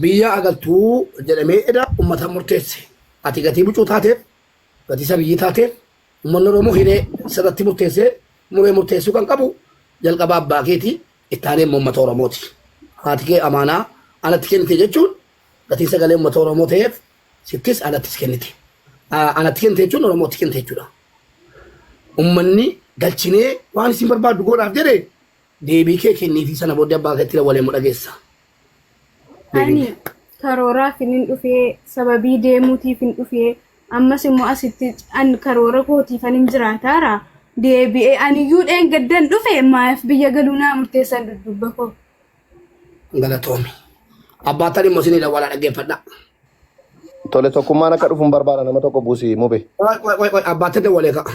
biyya agaltuu jedhamee edda ummata murteesse. Ati gatii bucuu taateef, gatii sabiyyi taateef, uummanni Oromoo hiree sirratti murteessee muree murteessuu kan qabu jalqaba abbaa keetii itti aanee uummata Oromooti. Haati kee amaanaa anatti kennite jechuun gatii sagalee uummata Oromoo ta'eef sittis anattis kennite. Anatti kennite jechuun Oromootti kennite jechuudha. Uummanni galchinee waan isin barbaaddu godhaaf jedhee deebii kee kenniifi sana booddee abbaa keetti waliin dhageessa. Ani karoora finin dhufee sababii deemuutiif hin dhufee ammas immoo asitti an karoora kootiif an hin jiraataara deebi'ee aniyyuu gaddan dhufe maaf biyya galuu naa murteessan dudubba koo. Galatoomi. Abbaa tani immoo isinii dawwalaa dhaggeeffadha. Tole tokkummaan akka dhufuun barbaada nama tokko buusii mube. Abbaatti dawwalee ka'a.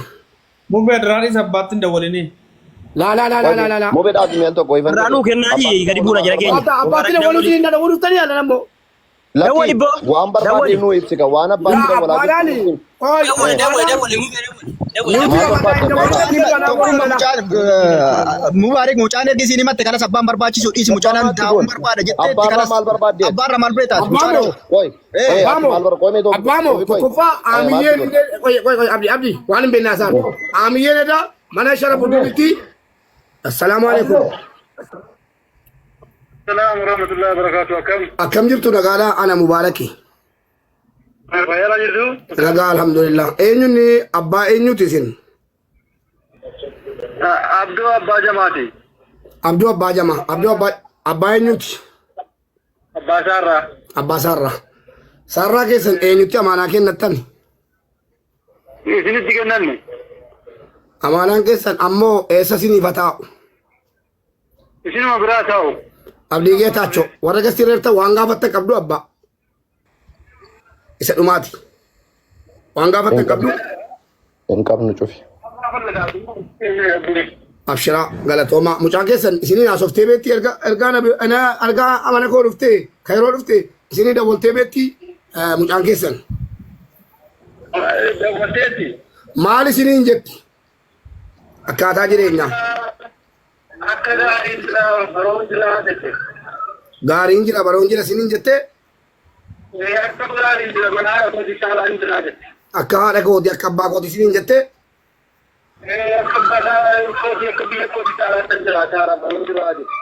Mube Adraanis abbaatti dawwalini. La. Mube dhaabbii mi'aan tokko ifan. Raanuu kennaatii gadi buuna jira keenya. Abbaatti dawwaluu isin dawwaluu dhuftanii ala nammoo. Lakki waan barbaadee nuu ibsika waan abbaan dawwalaa jiru. Mubaarik mucaan ergisiin himatte kanas abbaan barbaachisu dhiisi mucaan taa'uun barbaada jettee Abbaarraa maal barbaadde? abbaarra maal beektaas mucaan Abbamo tokkoffaa aamiyyeen abdi waan hin beeknaa isaan aamiyyeen edda mana sharafu dubitti assalaamu alaikum. السلام ورحمة الله وبركاته. Akkam jirtu nagaadhaa ana Mubaaraki. Fayyaa jirtu? Nagaa alhamdulillah. Eenyuun abbaa eenyuuti isin? Abduu Abbaa Jamaati. Abduu Abbaa Jamaa. Abbaa eenyuuti? Abbaa Saarraa. Abbaa Saarraa. Saarraa keessan eenyutti amaanaa kennattan? Isinitti kennanne. Amaanaan keessan ammoo eessa isiniif haa taa'u? Isinuma biraa ta'u. Abdii Geetaachoo warra gastireerta waan gaafattan qabdu abbaa. Isa dhumaati. Waan gaafattan qabdu? Hin qabnu cufi. Abshiraa galatoomaa mucaan keessan isinii naasoftee beetti ergaa amana koo dhuftee kayroo dhuftee isinii dawwaltee beetti mucaan keessan. Dawwalteetti. Maal isiniin jetti? Akkaataa jireenyaa. Akka gaariin jira baroon jira jette. Gaariin jira baroon jira isiniin jettee? Akka gaariin jira manaa kooti saalaan jira jette. Akka haadha kooti akka abbaa kooti isiniin jettee? Akka basaa kooti akka biyya kooti saalaan jira taara baroon jira jette.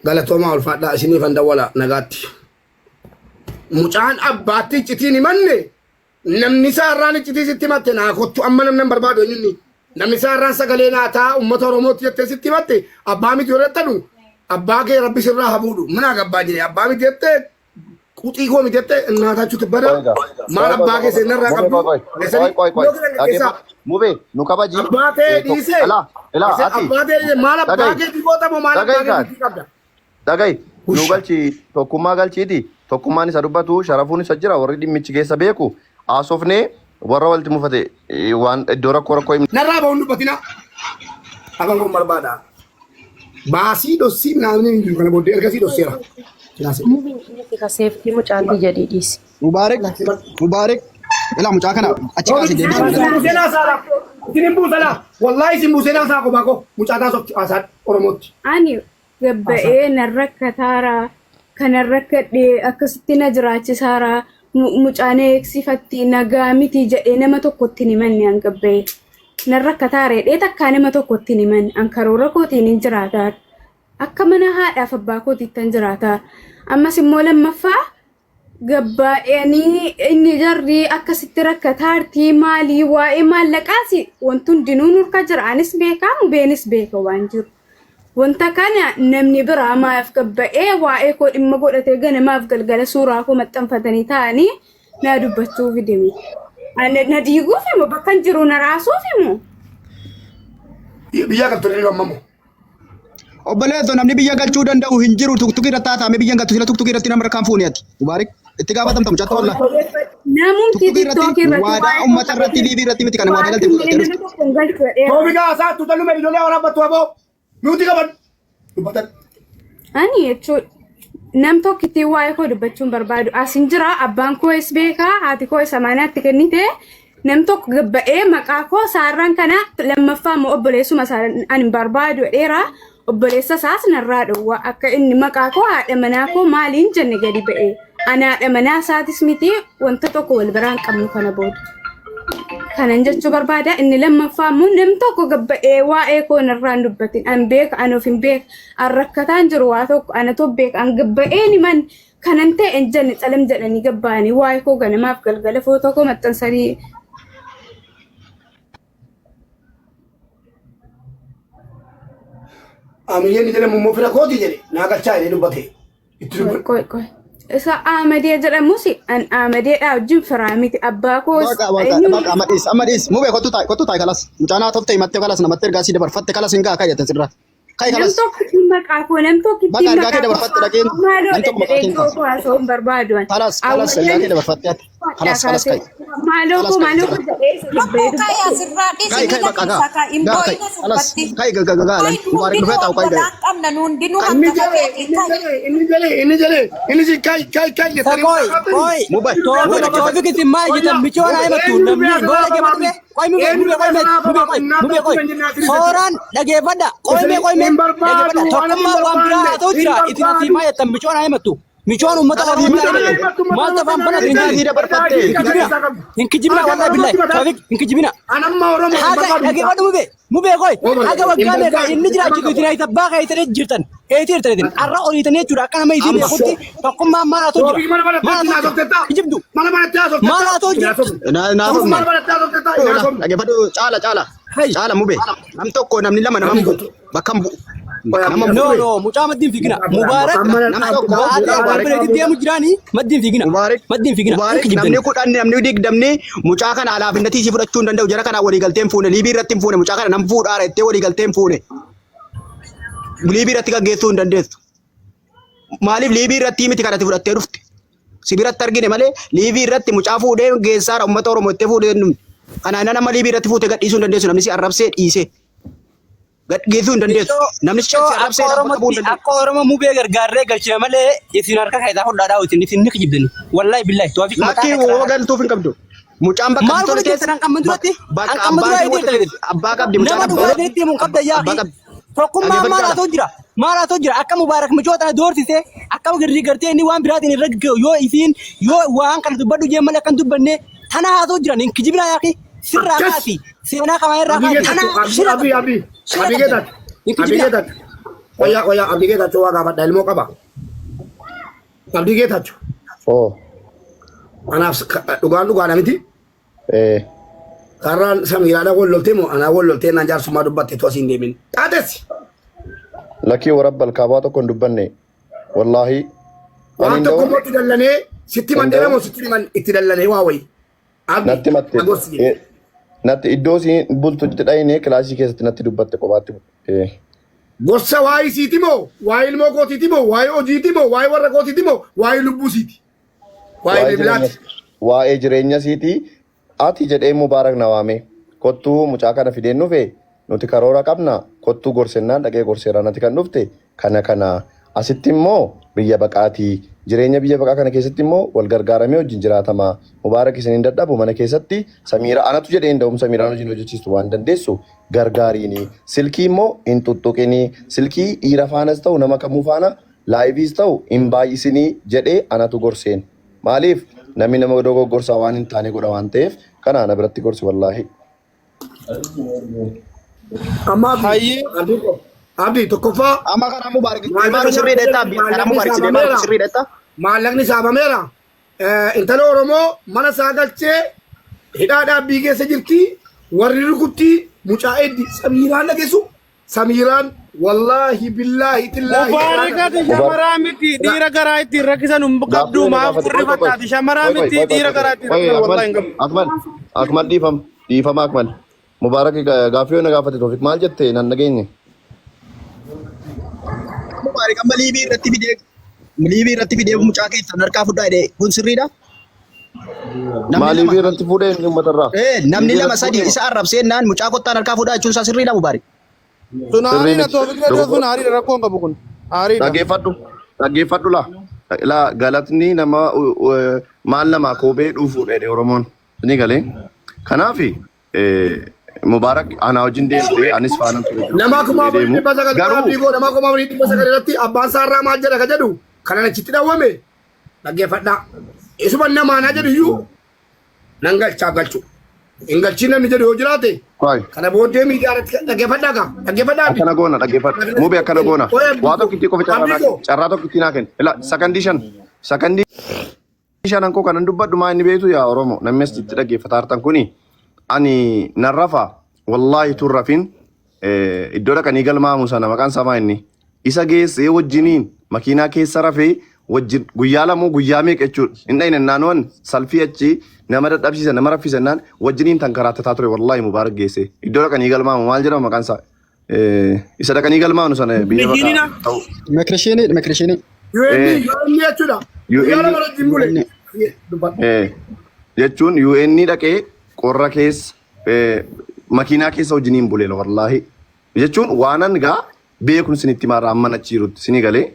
Galatoomaa ulfaadhaa isiniif an dawwala nagaatti. Mucaan abbaatti iccitiin himanne namni saarraan iccitii sitti himatte naa kottu amma namni hin barbaadu eenyunni. Namni saarraan sagalee naataa uummata Oromootti jettee sitti himatte abbaa miti yoo jettanu abbaa kee rabbi sirraa habuudhu minaa gabbaa jire abbaa miti jettee quxii koo miti jettee naataachuutti bada maal abbaa kee seenarraa qabdu. Mube nu kabaji. Abbaa kee dhiisee abbaa kee maal abbaa kee dhibootamu maal abbaa kee dhiisee qabda. Dhagahi nu galchi tokkummaa galchiiti tokkummaan isa dubbatu sharafuun isa jira warri dhimmichi keessa beeku haasofnee warra walitti mufate waan iddoo rakkoo himna. Narraa ba'uun dubbatina. Afaan kun barbaada. Baasii dhossii naannoo hin jiru kana booddee ergasii dhosseera. Seeftii mucaalli jedhee dhiisi. Mubaarik ilaa mucaa kana achi kaasee deebisu. Isin buusala. Wallahi isin buusela isaa kophaa koo mucaa taasofti haasaan Oromootti. Ani gabba'ee narrakkataara kanarrakkadhee akkasitti na jiraachisaara. Mucaan eegsifatti nagaa miti jedhee nama tokkotti hin himanne an gabba'ee. Narrakkataaree dhee takkaa nama tokkotti hin himanne an karoora kootiin hin jiraataa. Akka mana haadhaaf abbaa kootiitti hin jiraataa. Ammas immoo lammaffaa gabbaa'anii inni jarri akkasitti rakkataartii maalii waa'ee maallaqaas wanti hundinuu nurka jira anis beekaa mubeenis beeka waan jiru. Wanta kana namni biraa maaf gabba'ee waa'ee koo dhimma godhatee ganamaaf galgala suuraa koo maxxanfatanii ta'anii na dubbachuu fidimi. Na diiguuf immoo bakka hin jiru na raasuuf immoo. Biyya galtoonni gammamu. Obboleetto namni biyya galchuu danda'u hin jiru tuktukii irratti taa'ame biyya galchu sila tuktukii irratti nama rakkaan fuuniati. Mubaarik itti gaafatamta mucaatti walla. Namumti tiktookii irratti waadaa uummata irratti liivii irratti miti kan waadaa galtee fudhatee. Toofikaa isaa tuuta numeri ijoollee waraabbattu aboo nuti qaban. Dubbatan. Ani jechuudha. Nam tokkitti waa'ee koo dubbachuun barbaadu. Asin jira abbaan koo is beekaa haati koo isa maanaatti kennite nam tokko gabba'ee maqaa koo saarraan kana lammaffaa immoo obboleessuma ani barbaadu dheeraa obboleessa isaas narraa dhowwa akka inni maqaa koo haadha manaa koo maaliin jenne gadi ba'ee anaadha manaa isaatis miti wanta tokko wal biraan qabnu kana booda. Kanan jechuu barbaada inni lammaffaa immoo namni tokko gabba'ee waa'ee koo narraan dubbatin an beeka an of hin beeka an rakkataan jiru waa tokko anatu beeka an gabba'ee ni man kanan ta'e hin jenne calam jedhanii gabba'anii waa'ee koo ganamaaf galgala footoo koo maxxansanii. Amiyeen ni jedhamu immoo fira kooti jedhe naa galchaa jedhee dubbate. Qoy. Isa Amadee jedhamus an Amadeedhaa wajjin firaa miti abbaa koo. Baqa Amadis mubee kottu ta'i kalas mucaanaa tofte himattee kalas namattee ergaa sii dabarfatte kalas hin gaa kayyatan sirraa. Kai kalas. Nam tokko maqaa koo nam tokko Baqa ergaa kee dabarfatte dhaqeen nam tokko maqaa kee barbaaduun. kalas ergaa kee dabarfatte kalas kai. Maaloo koo Kai baqa gaa kalas kai gagaalan mubarak dhufee taa'u kai gaa. Inni si kai Koi. Mubay. Tofik itti maa jitan michoon haa himatu namni gola geeffadhe. Koi mubee. Sooraan dhageeffadha. Koi mee dhageeffadha. Tokkummaa waan biraa haa ta'u jira. Itti natti maa jettan michoon haa himatu. Michoon uummata Oromoo maal tafaan bana hin kijibina wallahi billahi Tofik hin kijibina. anamma Oromoo Dhageeffadhu mubee koi. Haga waggaa meeqa inni jiraachisu itti naayi tabbaa keessanii jirtan. Eetii arra oliitanii jechuudha akka nama isin beekutti tokkummaa maal haa ta'u jira. Kijibdu. Maal haa ta'u jira. Dhageeffadhu caala mubee nam tokko namni lama nama bu'u bakka bu'u. No, mucaa maddiin fiigina. Mubaarak deemu jiraanii maddiin fiigina. Maddiin fiigina. Namni kudhan namni digdamni mucaa kana alaafinnatii si fudhachuu hin danda'u. Jara kana walii galtee hin fuune. Liibii irratti hin fuune. Mucaa kana nam fuudhaara jettee walii galtee hin fuune. Liibii irratti gaggeessuu hin dandeessu. Maaliif liibii irratti miti kanatti fudhattee dhufte? Si biratti argine malee liibii irratti mucaa fuudhee geessaara uummata Oromoo itti fuudhee kanaan nama liibii irratti fuute gadhiisuu hin dandeessu. Namni si arrabsee dhiisee. Gadgeessuu hin dandeessu. Namni si arrabsee akka Oromoo mubee gargaarree galchina malee isin harka keessaa hodhaadhaa isin ni kijibdani. Wallahi billahi Tofik lakkii woo galtuuf hin qabdu. Mucaan bakka maal godhe keessan hanqamma duratti hanqamma duratti abbaa qabdi mucaan nama dhugaa deemu qabda yaa tokkummaa maal haa ta'u jira akka Mubaarak michoota doorsisee akka garri gartee inni waan biraatiin irra yoo isin yoo waan kana dubbadhu jee malee akkan dubbanne tana haa ta'u jiran hin kijibina yaaqi sirraa kaasi seenaa kamaa irraa kaasi tana Abigeetat. Oya abigeetat waa gaafadha ilmoo qaba. Abigeetat. Anaaf dhugaan miti. Karraan Samiiraadha wal loltee moo anaa wal loltee naan jaarsummaa dubbatte tu asiin deemin. Xaates. Lakkii warabbal kaabaa tokko hin dubbanne. Wallaahi. Waan tokko immoo itti dallanee sitti mandheera moo sitti itti dallanee waa wayi. Natti matte. Natti iddoo siin bultu itti dhayinee kilaasii keessatti natti dubbatte kophaatti. Gosa waa'ee isiiti moo waa'ee ilmoo kootiiti moo waa'ee hojiiti moo waa'ee warra kootiiti moo waa'ee lubbuu isiiti. Waa'ee bilaati. Waa'ee jireenya isiiti. Ati jedhee Mubaarak na waame. Kottuu mucaa kana fideen dhufe nuti karoora qabna. Kottuu gorsennaan dhaqee gorseeraan ati kan dhufte kana asitti immoo biyya baqaatii. Jireenya biyya baqaa kana keessatti immoo wal gargaaramee wajjin jiraatama. Mubaarak isin hin dadhabu mana keessatti Samiira anatu jedhee hin da'um Samiiraan wajjin hojjechiistu waan dandeessu gargaariini. Silkii immoo hin tuttuqini. Silkii dhiira faanas ta'u nama kamuu faana laayiviis ta'u hin baay'isinii jedhee anatu gorseen. Maaliif namni nama dogoggorsaa waan hin taane godha waan ta'eef kana ana biratti gorsi wallaahi. Amma abdi tokkoffaa amma kana Mubaarak maalu sirrii dheettaa kana Mubaarak sidee maalu sirrii dheettaa. Maallaqni saabameera. Intala Oromoo mana isaa galchee hidhaadhaa biigeessa jirti. Warri rukutti mucaa eddi Samiiraan dhageessu. Samiiraan wallaahi billaahi tillaahi. Mubaarakaati shamaraa miti dhiira garaa ittiin rakkisan qabdu maaf furri fakkaati shamaraa miti dhiira garaa ittiin rakkisan wallaahi hin qabdu. Akmal dhiifama Akmal. Mubaarak gaaffii yoo na gaafate Tofik maal jette nan dhageenye. Mubaarak amma liibii irratti fidee mucaa keessan harkaa fudhaa jedhee kun sirriidha. Liibii irratti fuudhee inni uummatarraa. Namni lama sadii isa arrabsee naan mucaa kottaan harkaa fudhaa jechuun isaa sirriidha Mubaarak. Sun haariidha Tofik sun haariidha rakkoon qabu kun haariidha. Dhaggeeffadhu laa galatni nama maal namaa koobee dhufuudha jedhe Oromoon ni galee. Kanaafi Mubaarak ana wajjin deemtee anis faana ture. Nama kuma amantii basa galaa biigoo nama kuma amantii basa galaa irratti abbaan saarraa maal jedha ka jedhu kana achitti dhawwame dhaggeeffadhaa. Isuma namaanaa jedhu iyyuu nan galchaa galchu. Hin galchiin namni jedhu yoo jiraate Waay. kana booddee miidiyaa irratti dhaggeeffadhaa kaa dhaggeeffadhaa. Akkana goona dhaggeeffadha. Muubee akkana goona. Waa tokko itti qofa carraa tokko itti naa kenna. Ila sakandii shanan koo kanan dubbadhu maa inni beektu yaa Oromoo namni as itti dhaggeeffata hartan kuni ani nan rafa wallaahi tun rafin iddoo dhaqanii galmaamu sana maqaan samaa inni isa geessee wajjiniin makiinaa keessa rafee wajjin guyyaa lamoo guyyaa meeqa jechuudha. Inni dhayin naannoon salfii achi nama dadhabsiisan nama raffisannaan wajjiniin tan karaatataa ture wallaahi mubaarak geesse iddoo dhaqanii galmaamu maal jedhama maqaan isaa isa dhaqanii galmaamu sana biyya bakka ta'u. Makrishinii. UN jechuudha. Guyyaa lama irratti hin bule. Jechuun UN dhaqee qorra keessa makiinaa keessa wajjiniin buleela wallaahi jechuun waanan gaa beekun sinitti maarraa amma nachiirutti sini galee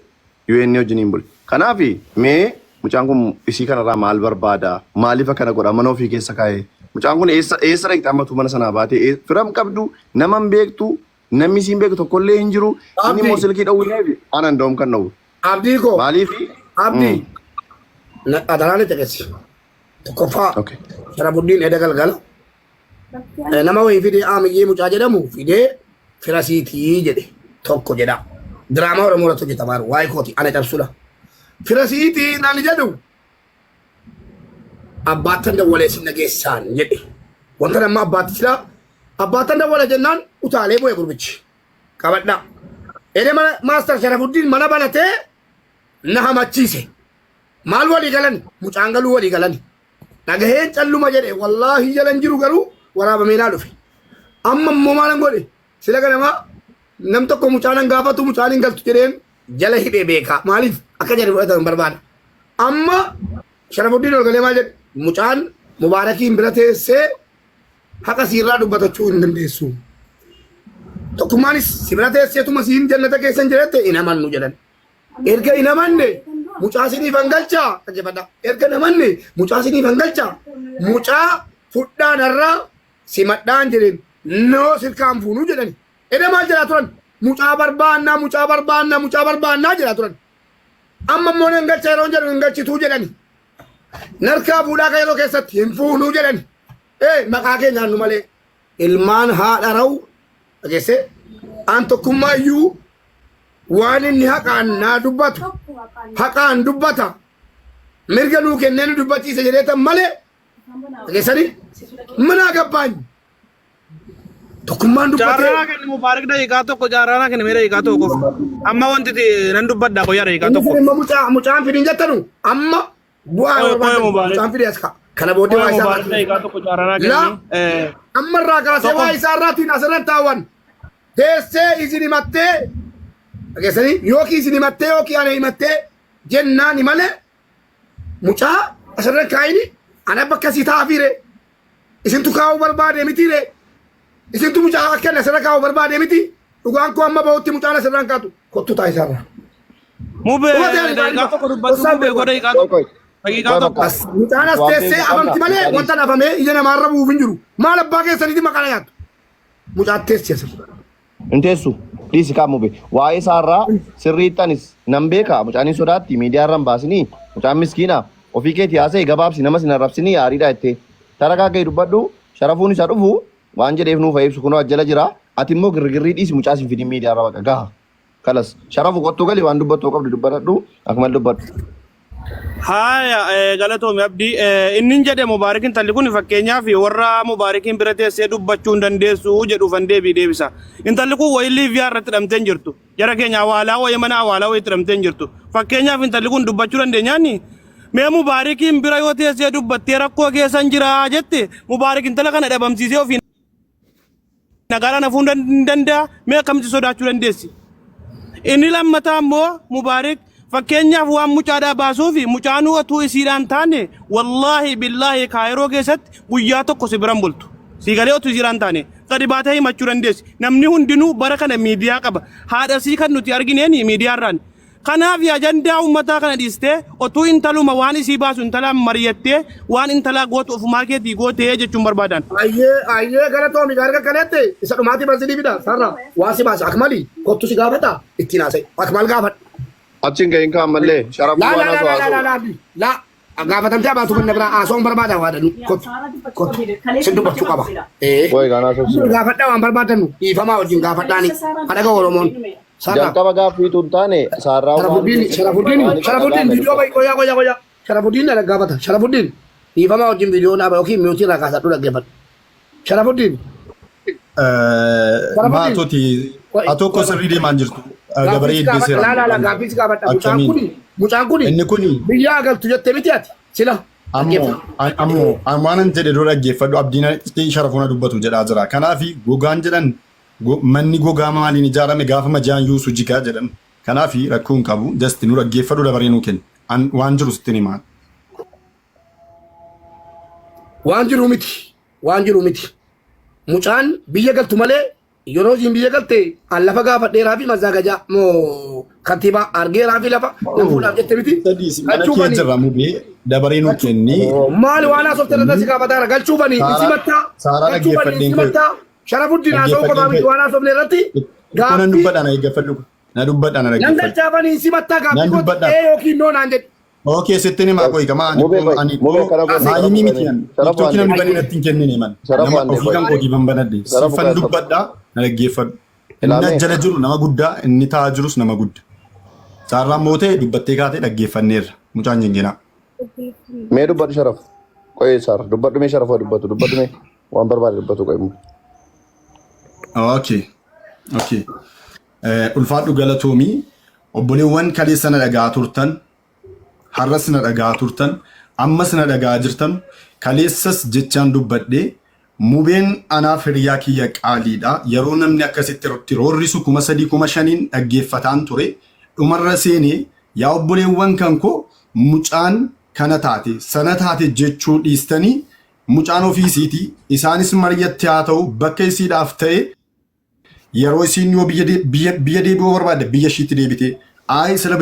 UN wajjiniin bule. Kanaaf mee mucaan kun isii kanarraa maal barbaada maaliif akkana godha mana ofii keessa kaa'ee mucaan kun eessa dhaqxe ammatu mana sanaa baatee firam qabdu nama hin beektu namni isiin beeku tokkollee hin jiru inni immoo silkii dhawwineef anan doom kan dhawwu. Abdii koo Maaliif? abdii adaraan itti agarsi tokkoffaa Sharafuddin edda galgala nama wayii fidee Aamiyyee mucaa jedhamu fidee firasiitii jedhe tokko jedha diraamaa Oromoo irratti hojjetamaa jiru waa'ee kooti ana cabsudha. Firasiitii naan jedhu abbaattan dawwalee sinna geessaan jedhe wanta nama abbaatti silaa abbaattan dawwala jennaan utaalee bu'e gurbichi qabadhaa. Ede mana maastar Sharafuddin mana banatee na hamachiise maal walii galan mucaan galuu walii galan dhagaheen calluma jedhe wallaahi jalan jiru garuu waraabamee naa dhufe amma immoo maalan godhe sila ganama nam tokko mucaanan gaafatu mucaan hin galtu jedheen jala hidhee beekaa maaliif akka jedhe fudhatan barbaada amma Sharafuddin ol galee maal jedhe mucaan Mubaarakiin bira teessee haqa siirraa dubbatachuu hin dandeessu tokkummaanis si bira teesseetuma siin jannata keessan jedhette hin amannu jedhan erga hin amanne mucaa siniif hangalchaa dhaggeeffadha erga hin amanne mucaa siniif hangalchaa mucaa fudhaan irraa simadhaan jedheen noo sirkaan fuunuu jedhani ede maal jedhaa turan mucaa barbaannaa jedhaa turan amma immoo hin galcha yeroo jedhu hin galchituu jedhani narkaa fuudhaa ka yeroo keessatti hin fuunuu jedhani maqaa keenyaan nu malee ilmaan haadha ra'u dhageesse an tokkummaa iyyuu waan inni haqaan naa dubbatu haqaan dubbata mirga nuu kennee nu dubbachiise jedheetan malee dhageessanii mana gabbaany tokkummaan dubbatee Jaarraa kenni Mubaarak daqiiqaa tokko jaarraa kenni mee daqiiqaa tokko amma wanti nan dubbaddaa qoyyaa daqiiqaa tokko. Mucaan fidin jettanu amma bu'aa mucaan fidee as ka'a. Kana booddee waa isaa daqiiqaa tokko jaarraa kenni. Amma irraa kaasee waa isaa irraatiin asirratti taawwan teessee isin himattee dhageessanii yookiin isin himattee yookiin ana himattee jennaani malee mucaa asirra kaayini ana bakka si taafiire isintu kaa'uu barbaade mitiire isintu mucaa akka asirra kaa'uu barbaade miti dhugaan koo amma bahutti mucaan asirraan kaatu kottu taa isaarra. Mubee daqiiqaa tokko dubbatu mubee godha daqiiqaa tokko. Daqiiqaa tokko. Mucaan as teessee afamti malee wanta dhafamee ija namaarra bu'uuf hin jiru maal abbaa keessaniiti maqaa nyaattu mucaa teessee asirra. Inteessu dhiisi kaamube waa'ee isaarraa sirriittanis nan beeka mucaanin sodaatti miidiyaarra hin baasinii mucaan miskiina ofii keetii haasa'e gabaabsi nama sin arrabsinii yaariidha jettee tarakaa ga'e dubbadhu sharafuun isaa dhufu waan jedheef nuuf ibsu kunoo ajjala jira ati immoo girgirrii dhiisi mucaa sin fidin miidiyaarra baqa gaha kalas sharafu qottuu gali waan dubbattuu qabdu dubbadhu akkuma dubbadhu. Haya galatoomi abdii inni jedhe Mubaarakiin talli kun fakkeenyaaf warra Mubaarakiin bira teessee dubbachuu hin dandeessu jedhuufan deebisa. Intalli kun wayii Liiviyaa irratti hidhamtee hin jirtu. Jara keenya awwaalaa wayii mana awwaalaa wayii hidhamtee hin jirtu. Fakkeenyaaf intalli kun dubbachuu dandeenyaani. Mee Mubaarakiin bira yoo teessee dubbattee rakkoo keessan jira jette Mubaarak intala kana dhabamsiisee ofii nagaraa nafuun hin danda'a mee akkamitti sodaachuu dandeessi. Inni lammataa immoo Mubaarak fakkeenyaaf waan mucaadhaa baasuufi mucaanuu atuu isiidhaan taane wallaahi billaahi kaayiroo keessatti guyyaa tokko si biran bultu si galee otuu isiidhaan taane gadi baatee himachuu dandeessi namni hundinuu bara kana miidiyaa qaba haadha sii kan nuti argineeni miidiyaarraan kanaaf ajandaa uummataa kana dhiistee otuu intaluma waan isii baasu intalaan mari'attee waan intalaa gootu ofumaa keetii gootee jechuun barbaadan. Ayyee galatoomi gaarga kanatti isa dhumaatii barsiisii fida sarara waa si baasa akmali kottu si gaafata ittiin haasa'e akmal gaafadha. Achiin gahin kaan mallee sharafuu لا waan لا haasoo لا لا haasoo. لا لا لا قافتمتي أبغى تقول نبرة أسوان بربادة هذا كوت كوت سندو بتشوك أبغى إيه Wayi gaan haasofsiisa. قافتة وان بربادة نو يفهم وجين قافتاني هذا كه ورمون سارا Jalqaba gaafiitu hin taane saarraa Sharafuddin video bayi koya Sharafuddin ada قافتة Sharafuddin يفهم وجين video na أبغى ميوتي ركعة satu lagi قافت Sharafuddin maatoti atoo ko sirrii deemaan jirtu gabaree لا deeseera لا لا قافيس قافتة mucaan kuni inni kuni biyyaa galtu jettee miti ati sila ammoo waanan jedhe dura dhaggeeffadhu abdiin sharafuuna dubbatu jedhaa jira kanaafi gogaan jedhan manni gogaa maaliin ijaarame gaafa majaan yuusu jigaa jedhan kanaafi rakkoo hin qabu jasti nu dhaggeeffadhu dabaree nu kenna waan jiru sitti himaa waan jiru miti mucaan biyya galtu malee yeroo isin biyya galte an lafa gaafa dheeraa fi mazaagaja moo kantiibaa argeeraa fi lafa nan fuudhaaf jette miti sadiisi mana kee jirra mubee dabaree nu kenni maali waan haasofte irratti si gaafataara galchuufanii isi mattaa Saaraa dhaggeeffadheen isi mattaa Sharafuddin haasoo qofaa miti waan haasofne irratti nan dubbadhaan dhaggeeffadhu na dubbadhaan nan dhaggeeffadhu galchaafanii isi mattaa Nan gaaffii dubbadha. godhe yookiin noo naan jedhe Okay, sitti himaa qoy kama ani maayimii miti an tiktookii namni banee natti hin kennine man nama ofii kan kooti ban banadde siifan dubbadhaa na dhaggeeffadhu inni ajjala jiru nama guddaa inni taa'aa jirus nama guddaa saarraan mootee dubbattee kaatee dhaggeeffanneerra mucaan jengenaa. Mee dubbadhu sharaf. Qoyee saar dubbadhu mee sharafa dubbadhu mee waan barbaade dubbatu qoyee. Okay. Ulfaadhu galatoomii obboleewwan kaleessa na dhagaa turtan har'as na dhagaa turtan ammas na dhagaa jirtan kaleessas jechaan dubbadhee mubeen anaaf hiriyaa kiyya qaaliidha yeroo namni akkasitti roorrisu 3,500 dhaggeeffataan ture dhumarra seenee yaa obboleewwan kan koo mucaan kana taate sana taate jechuu dhiistanii mucaan ofiisiiti isaanis mari'atti haa ta'u bakka isiidhaaf ta'e yeroo isiin yoo biyya deebi'uu barbaadde biyya ishiitti deebite sila